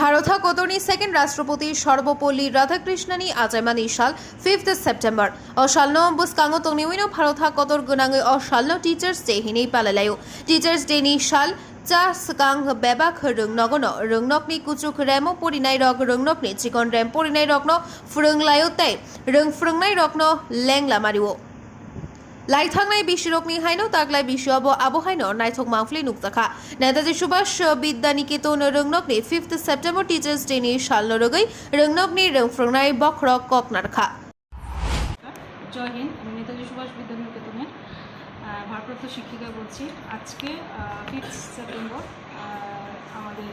ভারতা কোতনি second রাষ্ট্রপতি সর্বপল্লী রাধাকৃষ্ণানি আজাইমানি সাল 5th September অসালনো বুসকাঙ্গো তংনিউইনো ভারতা কতর গুনাঙ্গে অসালনো teachers day হিনি পালালায়ু teachers day নি সাল cha skang bebak rungnogono rungnokni kuchuk remo porinai rok rungnokni chikon rem porinai rokno frunglayo tai rungfrungnai rokno lengla mariwo লাইথাংনাই বিশ্বরকনি হাইনো তাগলাই বিশ্ব আবহাইনো নাইথক মাংফলি নুক্তাখা Netaji Subhash Vidya Niketan রংনকনি 5th September teachers day নি সালনো রগৈ রংনকনি রংফ্রংনাই বখরক ককনারখা। জয় হিন্দ। আমি নেতাজি সুভাষ বিদ্যা নিকেতনের ভারপ্রাপ্ত শিক্ষিকা বলছি। আজকে 5th সেপ্টেম্বর আমাদের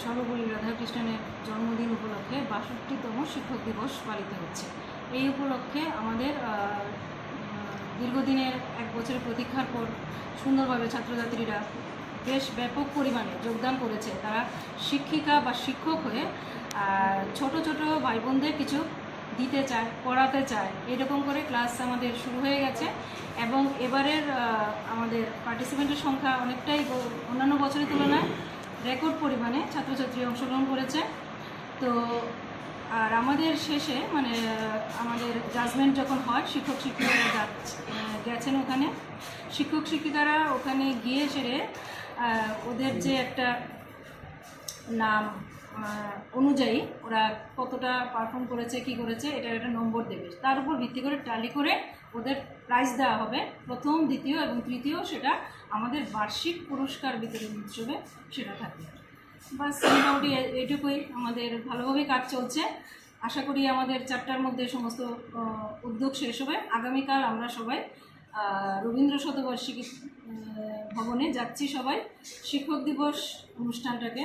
সর্বপল্লী রাধাকৃষ্ণনের জন্মদিন উপলক্ষে 62তম শিক্ষক দিবস পালিত হচ্ছে। এই উপলক্ষে আমাদের দীর্ঘদিনের এক বছরের প্রতীক্ষার পর সুন্দরভাবে ছাত্রছাত্রীরা বেশ ব্যাপক পরিমাণে যোগদান করেছে। তারা শিক্ষিকা বা শিক্ষক হয়ে ছোট ছোট ভাই বোনদের কিছু দিতে চায়, পড়াতে চায়, এরকম করে ক্লাস আমাদের শুরু হয়ে গেছে এবং এবারের আমাদের পার্টিসিপেন্টের সংখ্যা অনেকটাই অন্যান্য বছরের তুলনায় রেকর্ড পরিমাণে ছাত্রছাত্রী অংশগ্রহণ করেছে। তো আর আমাদের শেষে মানে আমাদের জাজমেন্ট যখন হয়, শিক্ষক শিক্ষিকারা গেছেন ওখানে, শিক্ষক শিক্ষিকারা ওখানে গিয়ে সেরে ওদের যে একটা নাম অনুযায়ী ওরা কতটা পারফর্ম করেছে, কি করেছে, এটার একটা নম্বর দেবে। তার উপর ভিত্তি করে ট্যালি করে ওদের প্রাইজ দেওয়া হবে, প্রথম, দ্বিতীয় এবং তৃতীয়। সেটা আমাদের বার্ষিক পুরস্কার বিতরণ উৎসবে সেটা থাকবে। বাস মোটামুটি এইটুকুই। আমাদের ভালোভাবেই কাজ চলছে। আশা করি আমাদের 4টার মধ্যে সমস্ত উদ্যোগ শেষ হবে। আগামীকাল আমরা সবাই রবীন্দ্র শতবার্ষিকী ভবনে যাচ্ছি, সবাই শিক্ষক দিবস অনুষ্ঠানটাকে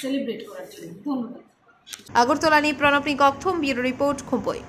সেলিব্রেট করার জন্য। ধন্যবাদ। আগরতলা নি প্রণব নিকথম ব্যুরো রিপোর্ট খুম্পই।